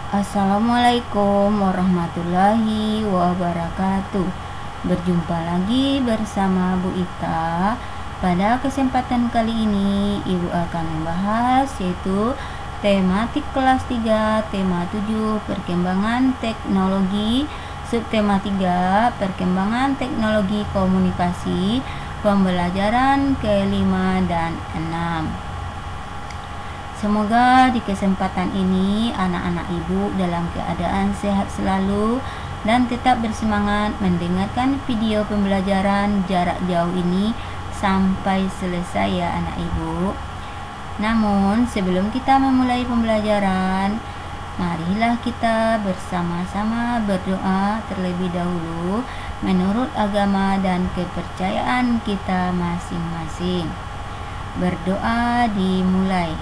Assalamualaikum warahmatullahi wabarakatuh. Berjumpa lagi bersama Bu Ita. Pada kesempatan kali ini Ibu akan membahas yaitu tematik kelas 3, tema 7, perkembangan teknologi, subtema 3, perkembangan teknologi komunikasi, pembelajaran ke-5 dan 6. Semoga di kesempatan ini anak-anak ibu dalam keadaan sehat selalu dan tetap bersemangat mendengarkan video pembelajaran jarak jauh ini sampai selesai ya anak ibu. Namun sebelum kita memulai pembelajaran, marilah kita bersama-sama berdoa terlebih dahulu menurut agama dan kepercayaan kita masing-masing. Berdoa dimulai.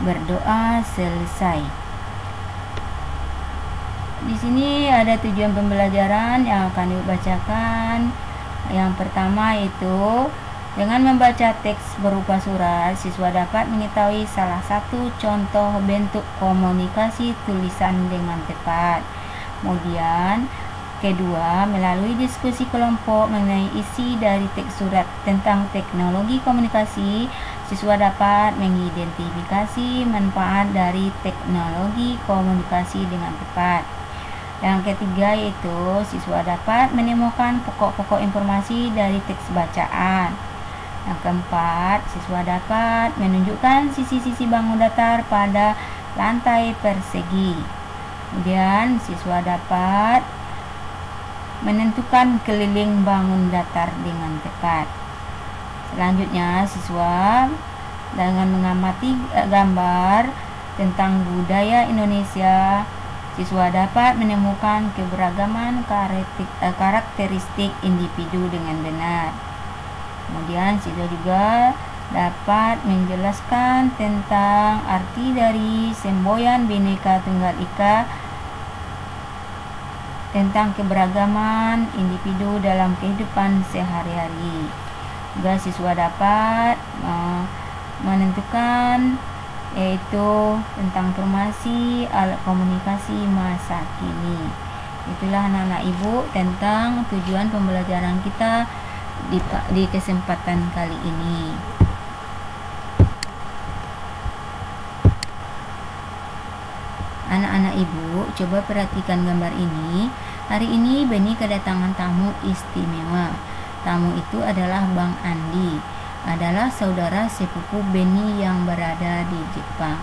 Berdoa selesai. Di sini ada tujuan pembelajaran yang akan dibacakan. Yang pertama yaitu dengan membaca teks berupa surat, siswa dapat mengetahui salah satu contoh bentuk komunikasi tulisan dengan tepat. Kemudian kedua, melalui diskusi kelompok mengenai isi dari teks surat tentang teknologi komunikasi, siswa dapat mengidentifikasi manfaat dari teknologi komunikasi dengan tepat. Yang ketiga yaitu siswa dapat menemukan pokok-pokok informasi dari teks bacaan. Yang keempat, siswa dapat menunjukkan sisi-sisi bangun datar pada lantai persegi. Kemudian siswa dapat menentukan keliling bangun datar dengan tepat. Selanjutnya, siswa dengan mengamati gambar tentang budaya Indonesia, siswa dapat menemukan keberagaman karakteristik individu dengan benar. Kemudian, siswa juga dapat menjelaskan tentang arti dari semboyan Bhinneka Tunggal Ika tentang keberagaman individu dalam kehidupan sehari-hari. Juga siswa dapat menentukan yaitu tentang informasi alat komunikasi masa kini. Itulah anak-anak ibu tentang tujuan pembelajaran kita di kesempatan kali ini. Anak-anak ibu, coba perhatikan gambar ini. Hari ini Beni kedatangan tamu istimewa. Tamu itu adalah Bang Andi, adalah saudara sepupu Beni yang berada di Jepang.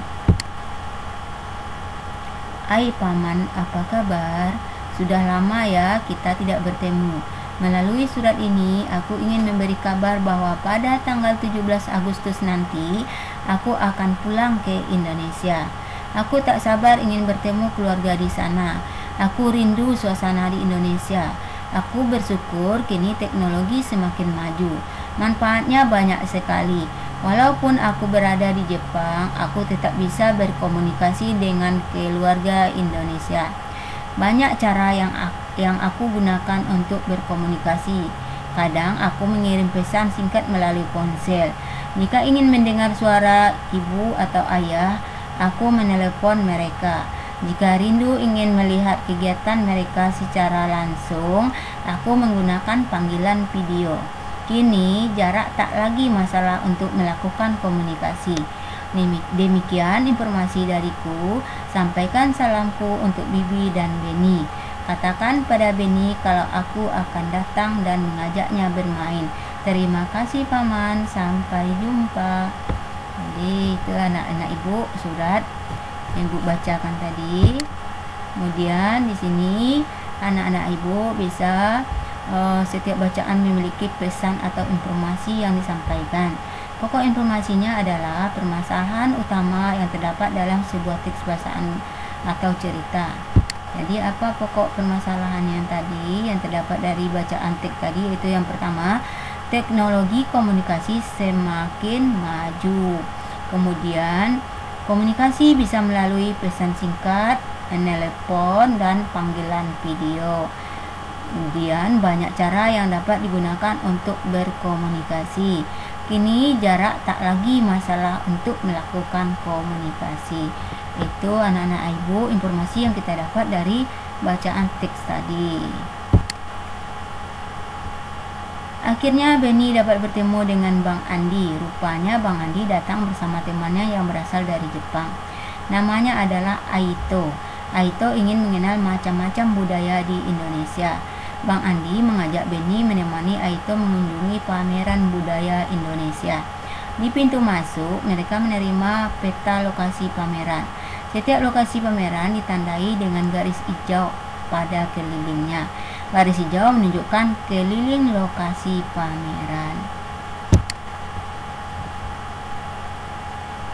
Hai Paman, apa kabar? Sudah lama ya kita tidak bertemu. Melalui surat ini, aku ingin memberi kabar bahwa pada tanggal 17 Agustus nanti, aku akan pulang ke Indonesia. Aku tak sabar ingin bertemu keluarga di sana. Aku rindu suasana di Indonesia. Aku bersyukur kini teknologi semakin maju. Manfaatnya banyak sekali. Walaupun aku berada di Jepang, aku tetap bisa berkomunikasi dengan keluarga Indonesia. Banyak cara yang aku gunakan untuk berkomunikasi. Kadang aku mengirim pesan singkat melalui ponsel. Jika ingin mendengar suara ibu atau ayah, aku menelepon mereka. Jika rindu ingin melihat kegiatan mereka secara langsung, aku menggunakan panggilan video. Kini jarak tak lagi masalah untuk melakukan komunikasi. Demikian informasi dariku. Sampaikan salamku untuk Bibi dan Beni. Katakan pada Beni kalau aku akan datang dan mengajaknya bermain. Terima kasih Paman, sampai jumpa. Jadi itu anak-anak ibu surat yang ibu bacakan tadi. Kemudian di sini anak-anak ibu bisa setiap bacaan memiliki pesan atau informasi yang disampaikan. Pokok informasinya adalah permasalahan utama yang terdapat dalam sebuah teks bacaan atau cerita. Jadi apa pokok permasalahannya tadi yang terdapat dari bacaan teks tadi? Itu yang pertama, teknologi komunikasi semakin maju. Kemudian komunikasi bisa melalui pesan singkat, telepon, dan panggilan video. Kemudian banyak cara yang dapat digunakan untuk berkomunikasi. Kini jarak tak lagi masalah untuk melakukan komunikasi. Itu anak-anak ibu informasi yang kita dapat dari bacaan teks tadi. Akhirnya Benny dapat bertemu dengan Bang Andi. Rupanya Bang Andi datang bersama temannya yang berasal dari Jepang. Namanya adalah Aito. Aito ingin mengenal macam-macam budaya di Indonesia. Bang Andi mengajak Benny menemani Aito mengunjungi pameran budaya Indonesia. Di pintu masuk, mereka menerima peta lokasi pameran. Setiap lokasi pameran ditandai dengan garis hijau pada kelilingnya. Garis hijau menunjukkan keliling lokasi pameran.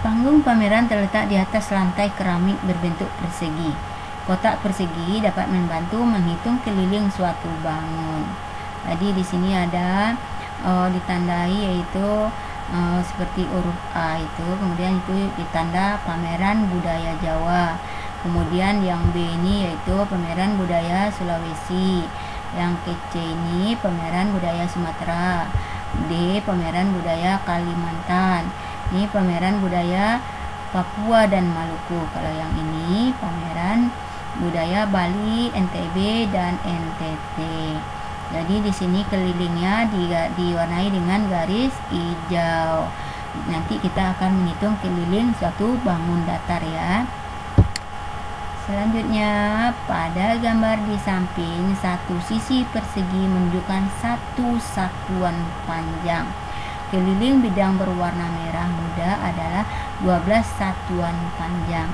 Panggung pameran terletak di atas lantai keramik berbentuk persegi. Kotak persegi dapat membantu menghitung keliling suatu bangun. Jadi di sini ada ditandai yaitu seperti huruf A itu, kemudian itu ditanda pameran budaya Jawa. Kemudian yang B ini yaitu pameran budaya Sulawesi. Yang C ini pameran budaya Sumatera. D pameran budaya Kalimantan. Ini pameran budaya Papua dan Maluku. Kalau yang ini pameran budaya Bali, NTB dan NTT. Jadi di sini kelilingnya diwarnai dengan garis hijau. Nanti kita akan menghitung keliling suatu bangun datar ya. Selanjutnya, pada gambar di samping, satu sisi persegi menunjukkan satu satuan panjang. Keliling bidang berwarna merah muda adalah 12 satuan panjang.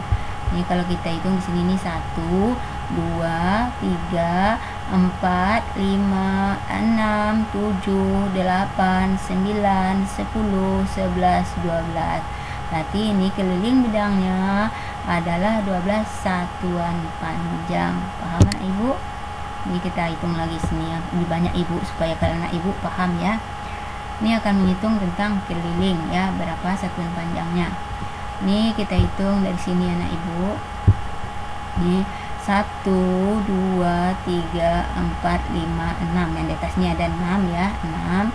Ini kalau kita hitung di sini nih 1, 2, 3, 4, 5, 6, 7, 8, 9, 10, 11, 12. Berarti ini keliling bidangnya adalah 12 satuan panjang. Paham anak ibu? Ini kita hitung lagi sini ya, lebih banyak ibu supaya kalian anak ibu paham ya. Ini akan menghitung tentang keliling ya, berapa satuan panjangnya. Ini kita hitung dari sini anak ibu. Ini 1, 2, 3, 4, 5, 6. Yang di atasnya ada 6 ya, 6.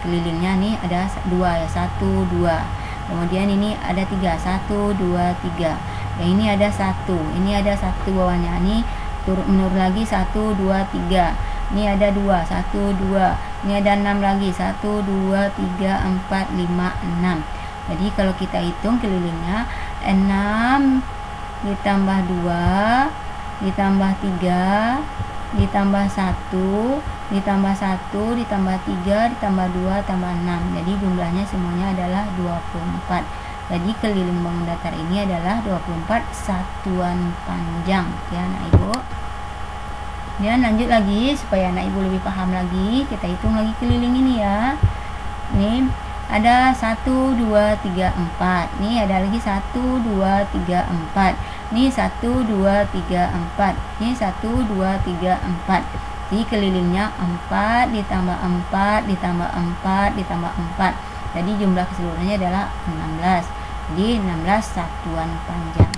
Kelilingnya nih ada 2 ya, 1, 2. Kemudian ini ada 3, 1, 2, 3. Yang ini ada 1, ini ada 1 bawahnya. Ini turun menurun lagi 1, 2, 3. Ini ada 2, 1, 2. Ini ada 6 lagi 1, 2, 3, 4, 5, 6. Jadi kalau kita hitung kelilingnya 6 ditambah 2 ditambah 3 ditambah 1 ditambah 1 ditambah 3 ditambah 2 tambah 6. Jadi jumlahnya semuanya adalah 24. Jadi keliling bangun datar ini adalah 24 satuan panjang ya anak ibu. Dan lanjut lagi supaya anak ibu lebih paham lagi, kita hitung lagi keliling ini ya. Ini ada 1, 2, 3, 4. Ini ada lagi 1, 2, 3, 4. Ini 1, 2, 3, 4. Ini 1, 2, 3, 4. Jadi kelilingnya 4 ditambah 4 ditambah 4 ditambah 4. Jadi jumlah keseluruhannya adalah 16. Jadi 16 satuan panjang.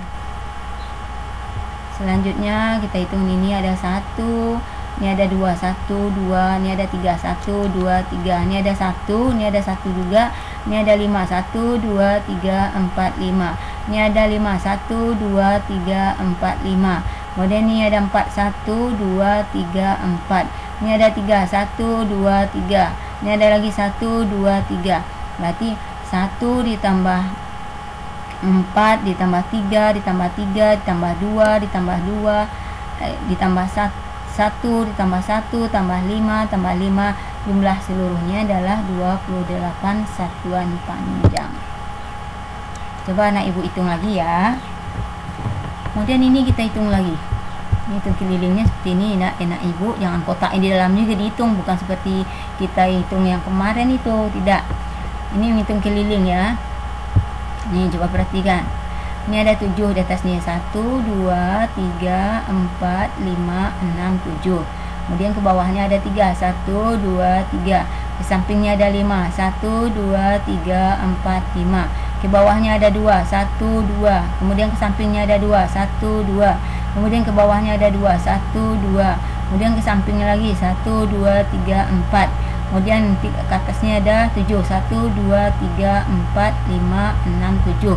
Selanjutnya kita hitung ini ada 1, ini ada 2, 1, 2, ini ada 3, 1, 2, 3, ini ada 1, ini ada 1 juga, ini ada 5, 1, 2, 3, 4, 5. Ini ada 5, 1, 2, 3, 4, 5. Kemudian ini ada 4, 1, 2, 3, 4. Ini ada 3, 1, 2, 3. Ini ada lagi 1, 2, 3. Berarti 1 ditambah 4 ditambah 3 ditambah 3 ditambah 2 ditambah 2 ditambah 1 ditambah 1 tambah 5 tambah 5. Jumlah seluruhnya adalah 28 satuan panjang. Coba anak ibu hitung lagi ya. Kemudian ini kita hitung lagi. Ini tuh kelilingnya seperti ini enak ibu. Jangan kotak di dalamnya juga dihitung, bukan seperti kita hitung yang kemarin itu, tidak. Ini menghitung keliling ya. Nih coba perhatikan. Ini ada 7 di atasnya. 1, 2, 3, 4, 5, 6, 7. Kemudian ke bawahnya ada 3. 1, 2, 3. Ke sampingnya ada 5. 1, 2, 3, 4, 5. Ke bawahnya ada 2. 1, 2. Kemudian ke sampingnya ada 2. 1, 2. Kemudian ke bawahnya ada 2. 1, 2. Kemudian ke sampingnya lagi 1, 2, 3, 4. Kemudian ke atasnya ada 7. 1, 2, 3, 4, 5, 6, 7.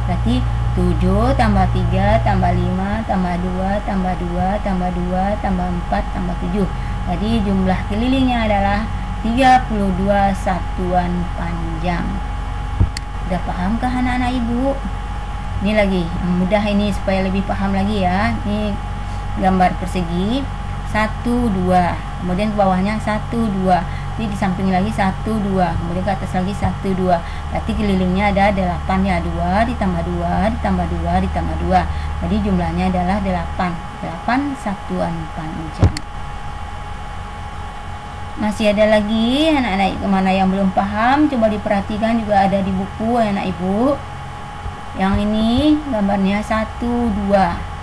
Berarti 7 tambah 3 tambah 5 tambah 2 tambah 2 tambah 2 tambah 4 tambah 7. Jadi jumlah kelilingnya adalah 32 satuan panjang. Udah pahamkah anak-anak ibu? Ini lagi mudah ini supaya lebih paham lagi ya. Ini gambar persegi 1, 2, kemudian ke bawahnya 1, 2. Jadi di samping lagi 1, 2, kemudian ke atas lagi 1, 2. Berarti kelilingnya ada 8 ya. 2 ditambah 2 ditambah 2 ditambah 2. Jadi jumlahnya adalah 8. 8 satuan panjang. Masih ada lagi anak-anak mana yang belum paham, coba diperhatikan, juga ada di buku anak ibu. Yang ini gambarnya 1, 2.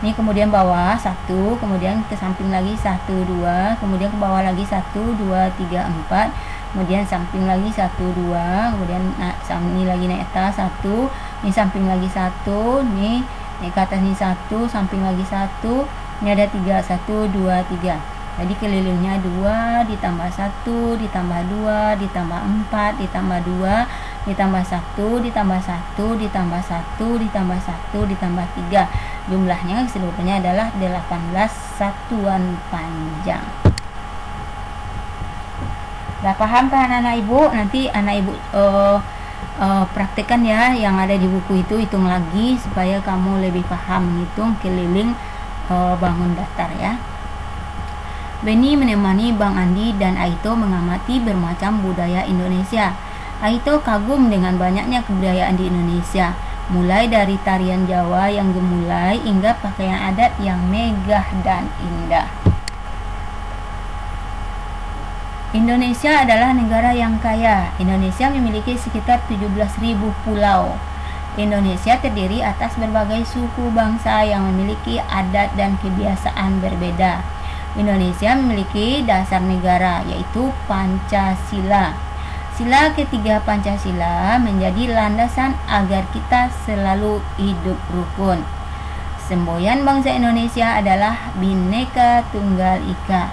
Ini kemudian bawah 1, kemudian ke samping lagi 1, 2, kemudian ke bawah lagi 1, 2, 3, 4, kemudian samping lagi 1, 2, kemudian ini lagi naik atas 1, ini samping lagi 1, ini naik ke atas ini 1, samping lagi 1, ini ada 3, 1, 2, 3. Jadi kelilingnya 2 ditambah 1 ditambah 2 ditambah 4 ditambah 2 ditambah 1 ditambah 1 ditambah 1 ditambah 1 ditambah 3. Jumlahnya seluruhnya adalah 18 satuan panjang. Udah paham kan anak ibu? Nanti anak ibu praktekkan ya yang ada di buku itu, hitung lagi supaya kamu lebih paham hitung keliling bangun datar ya. Beni menemani Bang Andi dan Aito mengamati bermacam budaya Indonesia. Aito kagum dengan banyaknya kebudayaan di Indonesia, mulai dari tarian Jawa yang gemulai hingga pakaian adat yang megah dan indah. Indonesia adalah negara yang kaya. Indonesia memiliki sekitar 17.000 pulau. Indonesia terdiri atas berbagai suku bangsa yang memiliki adat dan kebiasaan berbeda. Indonesia memiliki dasar negara yaitu Pancasila. Sila ketiga Pancasila menjadi landasan agar kita selalu hidup rukun. Semboyan bangsa Indonesia adalah Bhinneka Tunggal Ika.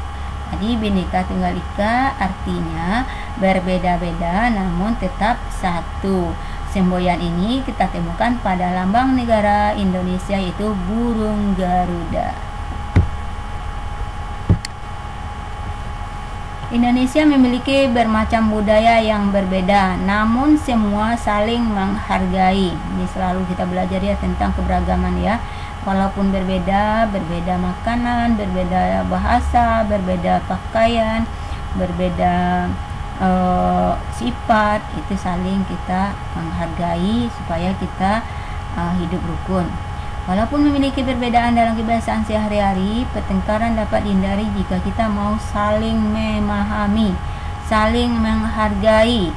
Jadi Bhinneka Tunggal Ika artinya berbeda-beda namun tetap satu. Semboyan ini kita temukan pada lambang negara Indonesia yaitu burung Garuda. Indonesia memiliki bermacam budaya yang berbeda, namun semua saling menghargai. Ini selalu kita belajar ya tentang keberagaman ya. Walaupun berbeda makanan, berbeda bahasa, berbeda pakaian, berbeda sifat, itu saling kita menghargai supaya kita hidup rukun. Walaupun memiliki perbedaan dalam kebiasaan sehari-hari, pertengkaran dapat dihindari jika kita mau saling memahami, saling menghargai.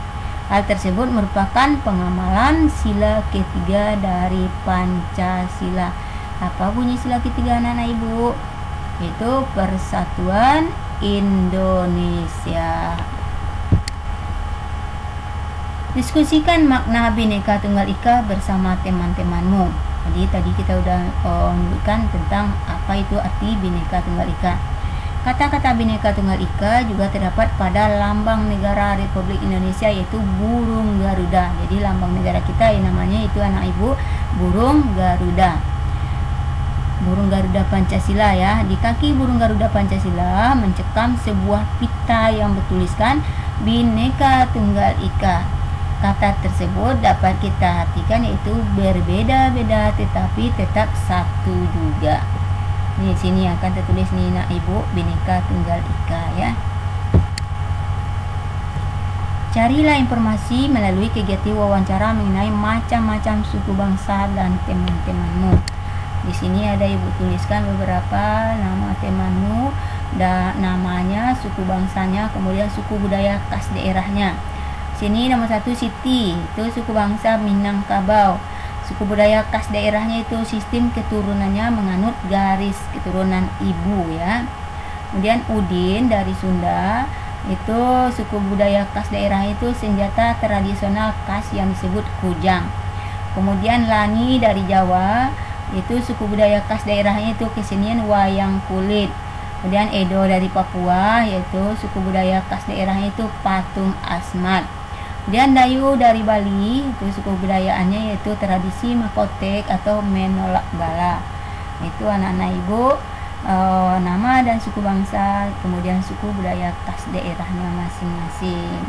Hal tersebut merupakan pengamalan sila ketiga dari Pancasila. Apa bunyi sila ketiga anak-anak ibu? Itu Persatuan Indonesia. Diskusikan makna Bhinneka Tunggal Ika bersama teman-temanmu. Jadi tadi kita udah menyebutkan tentang apa itu arti Bhinneka Tunggal Ika. Kata-kata Bhinneka Tunggal Ika juga terdapat pada lambang negara Republik Indonesia yaitu burung Garuda. Jadi lambang negara kita yang namanya itu anak ibu burung Garuda. Burung Garuda Pancasila ya. Di kaki burung Garuda Pancasila mencekam sebuah pita yang bertuliskan Bhinneka Tunggal Ika. Kata tersebut dapat kita artikan yaitu berbeda-beda tetapi tetap satu juga. Di sini akan tertulis nih nak ibu Bhinneka Tunggal Ika ya. Carilah informasi melalui kegiatan wawancara mengenai macam-macam suku bangsa dan teman-temanmu. Di sini ada ibu tuliskan beberapa nama temanmu, dan namanya, suku bangsanya, kemudian suku budaya khas daerahnya. Sini nomor 1 Siti, itu suku bangsa Minangkabau. Suku budaya khas daerahnya itu sistem keturunannya menganut garis keturunan ibu ya. Kemudian Udin dari Sunda, itu suku budaya khas daerah itu senjata tradisional khas yang disebut kujang. Kemudian Lani dari Jawa, itu suku budaya khas daerahnya itu kesenian wayang kulit. Kemudian Edo dari Papua, yaitu suku budaya khas daerahnya itu patung asmat. Kemudian Dayu dari Bali, itu suku budayaannya yaitu tradisi makotek atau menolak bala. Itu anak-anak ibu, nama dan suku bangsa, kemudian suku budaya khas daerahnya masing-masing.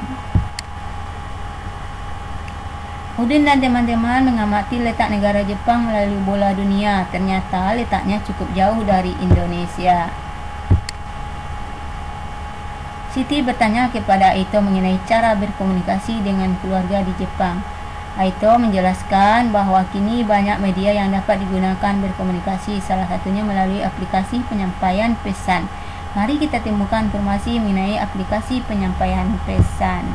Udin dan teman-teman mengamati letak negara Jepang melalui bola dunia. Ternyata letaknya cukup jauh dari Indonesia. Siti bertanya kepada Aito mengenai cara berkomunikasi dengan keluarga di Jepang. Aito menjelaskan bahwa kini banyak media yang dapat digunakan berkomunikasi, salah satunya melalui aplikasi penyampaian pesan. Mari kita temukan informasi mengenai aplikasi penyampaian pesan.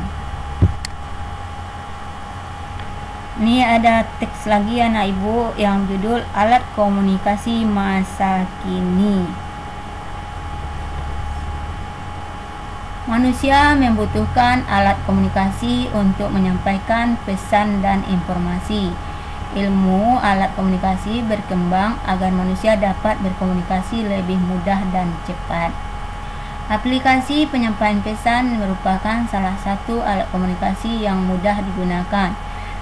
Ini ada teks lagi anak ibu yang judul alat komunikasi masa kini. Manusia membutuhkan alat komunikasi untuk menyampaikan pesan dan informasi. Ilmu alat komunikasi berkembang agar manusia dapat berkomunikasi lebih mudah dan cepat. Aplikasi penyampaian pesan merupakan salah satu alat komunikasi yang mudah digunakan.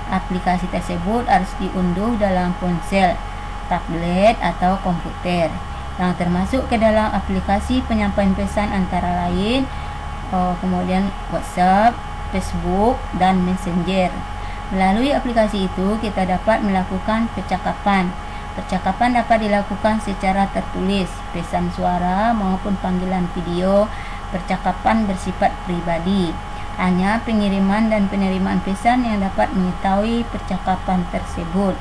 Aplikasi tersebut harus diunduh dalam ponsel, tablet, atau komputer. Yang termasuk ke dalam aplikasi penyampaian pesan antara lain kemudian WhatsApp, Facebook, dan Messenger. Melalui aplikasi itu kita dapat melakukan percakapan. Percakapan dapat dilakukan secara tertulis, pesan suara maupun panggilan video. Percakapan bersifat pribadi. Hanya pengiriman dan penerimaan pesan yang dapat mengetahui percakapan tersebut.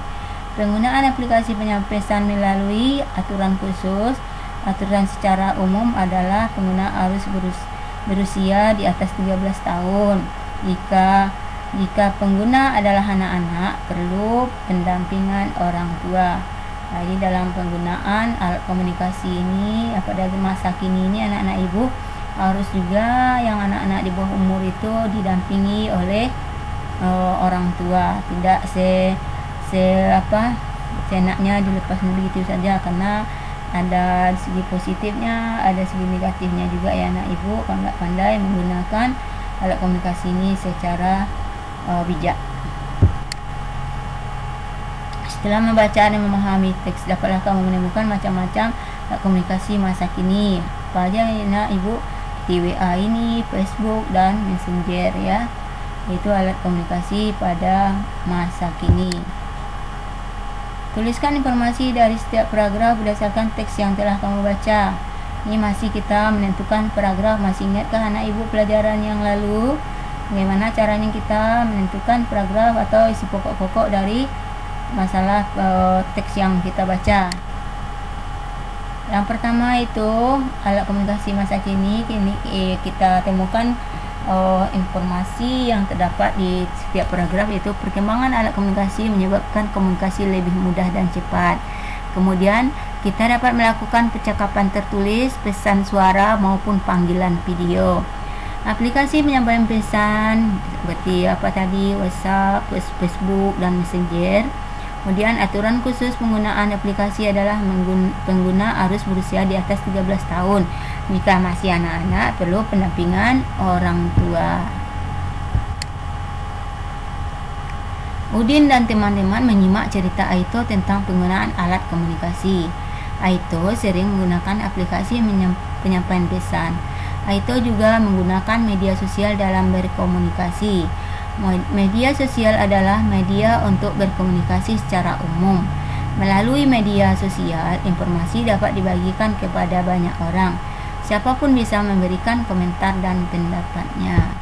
Penggunaan aplikasi penyampaian pesan melalui aturan khusus. Aturan secara umum adalah pengguna harus berusia di atas 13 tahun. Jika pengguna adalah anak-anak, perlu pendampingan orang tua. Jadi dalam penggunaan alat komunikasi ini pada masa kini ini anak-anak ibu harus juga yang anak-anak di bawah umur itu didampingi oleh orang tua, tidak seenaknya dilepas begitu saja, karena ada segi positifnya, ada segi negatifnya juga ya anak ibu kalau nggak pandai menggunakan alat komunikasi ini secara bijak. Setelah membaca dan memahami teks, dapatlah kamu menemukan macam-macam alat komunikasi masa kini. Apa aja anak ibu? Di WA ini, Facebook, dan Messenger ya. Itu alat komunikasi pada masa kini. Tuliskan informasi dari setiap paragraf berdasarkan teks yang telah kamu baca. Ini masih kita menentukan paragraf. Masih ingatkah anak ibu pelajaran yang lalu? Bagaimana caranya kita menentukan paragraf atau isi pokok-pokok dari masalah teks yang kita baca? Yang pertama itu alat komunikasi masa kini. Kita temukan informasi yang terdapat di setiap paragraf, yaitu perkembangan alat komunikasi menyebabkan komunikasi lebih mudah dan cepat. Kemudian kita dapat melakukan percakapan tertulis, pesan suara maupun panggilan video. Aplikasi penyampaian pesan seperti apa tadi, WhatsApp, Facebook, dan Messenger. Kemudian aturan khusus penggunaan aplikasi adalah pengguna harus berusia di atas 13 tahun. Jika masih anak-anak, perlu pendampingan orang tua. Udin dan teman-teman menyimak cerita Aito tentang penggunaan alat komunikasi. Aito sering menggunakan aplikasi penyampaian pesan. Aito juga menggunakan media sosial dalam berkomunikasi. Media sosial adalah media untuk berkomunikasi secara umum. Melalui media sosial, informasi dapat dibagikan kepada banyak orang. Siapapun bisa memberikan komentar dan pendapatnya.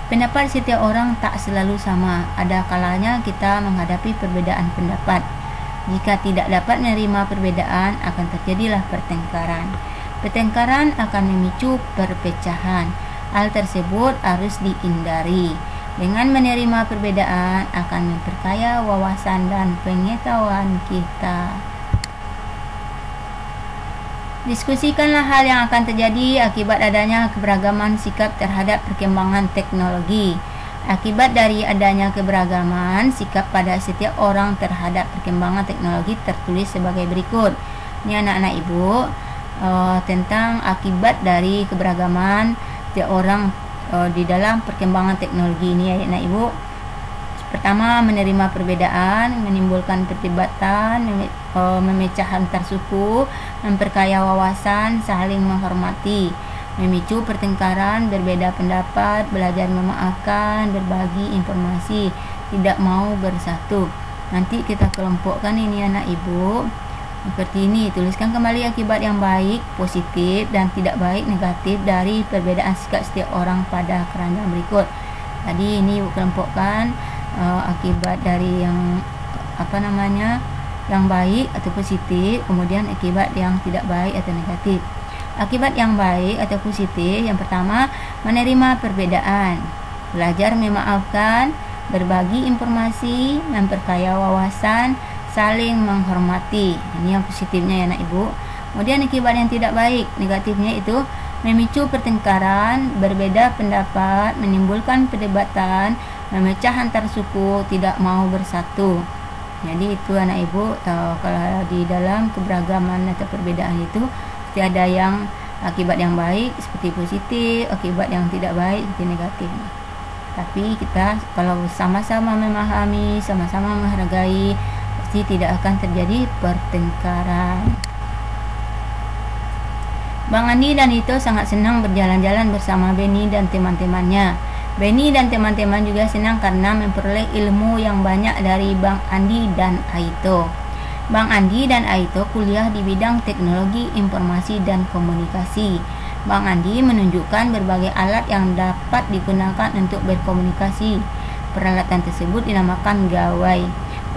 Pendapat setiap orang tak selalu sama. Ada kalanya kita menghadapi perbedaan pendapat. Jika tidak dapat menerima perbedaan, akan terjadilah pertengkaran. Pertengkaran akan memicu perpecahan. Hal tersebut harus dihindari. Dengan menerima perbedaan akan memperkaya wawasan dan pengetahuan kita. Diskusikanlah hal yang akan terjadi akibat adanya keberagaman sikap terhadap perkembangan teknologi. Akibat dari adanya keberagaman sikap pada setiap orang terhadap perkembangan teknologi tertulis sebagai berikut. Ini anak-anak ibu, tentang akibat dari keberagaman setiap orang di dalam perkembangan teknologi ini ya anak ibu. Pertama, menerima perbedaan, menimbulkan perdebatan, memecah antar suku, memperkaya wawasan, saling menghormati, memicu pertengkaran, berbeda pendapat, belajar memaafkan, berbagi informasi, tidak mau bersatu. Nanti kita kelompokkan ini anak ibu seperti ini. Tuliskan kembali akibat yang baik, positif, dan tidak baik, negatif dari perbedaan sikap setiap orang pada keranjang berikut. Tadi ini ibu kelompokkan akibat dari yang yang baik atau positif, kemudian akibat yang tidak baik atau negatif. Akibat yang baik atau positif, yang pertama, menerima perbedaan, belajar memaafkan, berbagi informasi, memperkaya wawasan, saling menghormati. Ini yang positifnya ya anak ibu. Kemudian akibat yang tidak baik, negatifnya itu memicu pertengkaran, berbeda pendapat, menimbulkan perdebatan, memecah antar suku, tidak mau bersatu. Jadi itu anak ibu, kalau di dalam keberagaman atau perbedaan itu pasti ada yang akibat yang baik seperti positif, akibat yang tidak baik seperti negatif. Tapi kita kalau sama-sama memahami, sama-sama menghargai, pasti tidak akan terjadi pertengkaran. Bang Andi dan Ito sangat senang berjalan-jalan bersama Benny dan teman-temannya. Benny dan teman-teman juga senang karena memperoleh ilmu yang banyak dari Bang Andi dan Aito. Bang Andi dan Aito kuliah di bidang teknologi informasi dan komunikasi. Bang Andi menunjukkan berbagai alat yang dapat digunakan untuk berkomunikasi. Peralatan tersebut dinamakan gawai.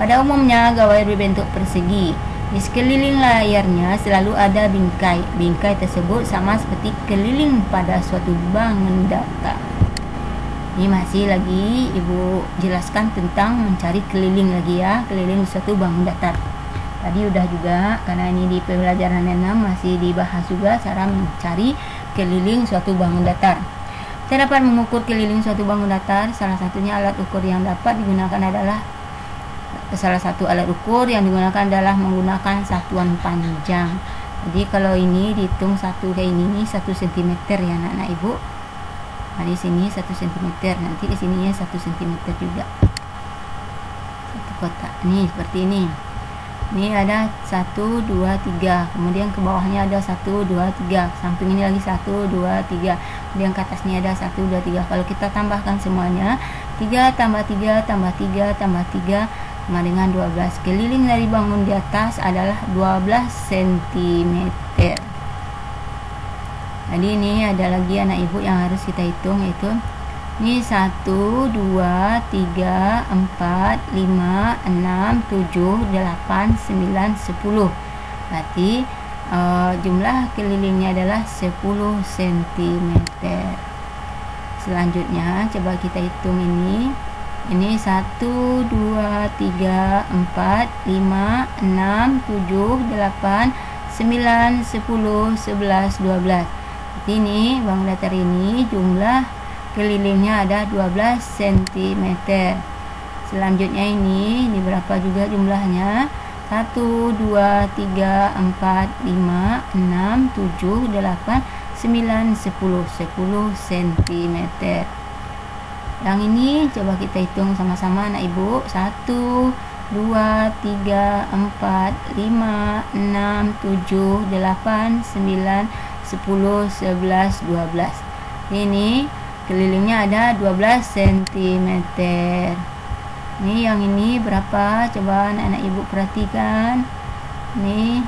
Pada umumnya gawai berbentuk persegi. Di sekeliling layarnya selalu ada bingkai. Bingkai tersebut sama seperti keliling pada suatu bangun data. Ini masih lagi ibu jelaskan tentang mencari keliling lagi ya, keliling suatu bangun datar. Tadi udah juga, karena ini di pembelajaran 6 masih dibahas juga cara mencari keliling suatu bangun datar. Kita dapat mengukur keliling suatu bangun datar. Salah satu alat ukur yang digunakan adalah menggunakan satuan panjang. Jadi kalau ini dihitung satu kayak ini 1 cm ya anak-anak ibu. Nah, di sini 1 cm, nanti di sininya 1 cm juga. Satu kotak. Nih seperti ini. Ini ada 1, 2, 3. Kemudian ke bawahnya ada 1, 2, 3. Samping ini lagi 1, 2, 3. Kemudian ke atasnya ada 1, 2, 3. Kalau kita tambahkan semuanya, 3 tambah 3 tambah 3 tambah 3 sama dengan 12. Keliling dari bangun di atas adalah 12 cm. Jadi ini ada lagi anak ibu yang harus kita hitung, yaitu ini 1, 2, 3, 4, 5, 6, 7, 8, 9, 10. Berarti jumlah kelilingnya adalah 10 cm. Selanjutnya coba kita hitung ini. Ini 1, 2, 3, 4, 5, 6, 7, 8, 9, 10, 11, 12. Ini bangun datar ini jumlah kelilingnya ada 12 cm. Selanjutnya ini berapa juga jumlahnya? 1, 2, 3, 4, 5, 6, 7, 8, 9, 10 cm. Yang ini coba kita hitung sama-sama anak ibu. 1, 2, 3, 4, 5, 6, 7, 8, 9, 10, 11, 12. Ini kelilingnya ada 12 cm. Ini yang ini berapa? Coba anak-anak ibu perhatikan. Ini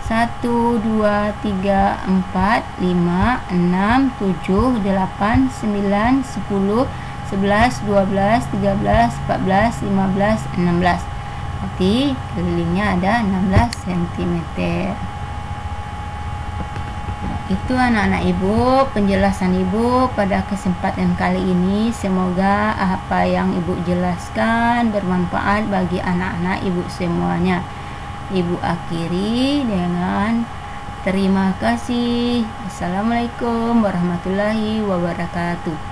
1, 2, 3, 4, 5, 6, 7, 8, 9, 10, 11, 12, 13, 14, 15, 16. Berarti kelilingnya ada 16 cm. Itu anak-anak ibu, penjelasan ibu pada kesempatan kali ini. Semoga apa yang ibu jelaskan bermanfaat bagi anak-anak ibu semuanya. Ibu akhiri dengan terima kasih. Assalamualaikum warahmatullahi wabarakatuh.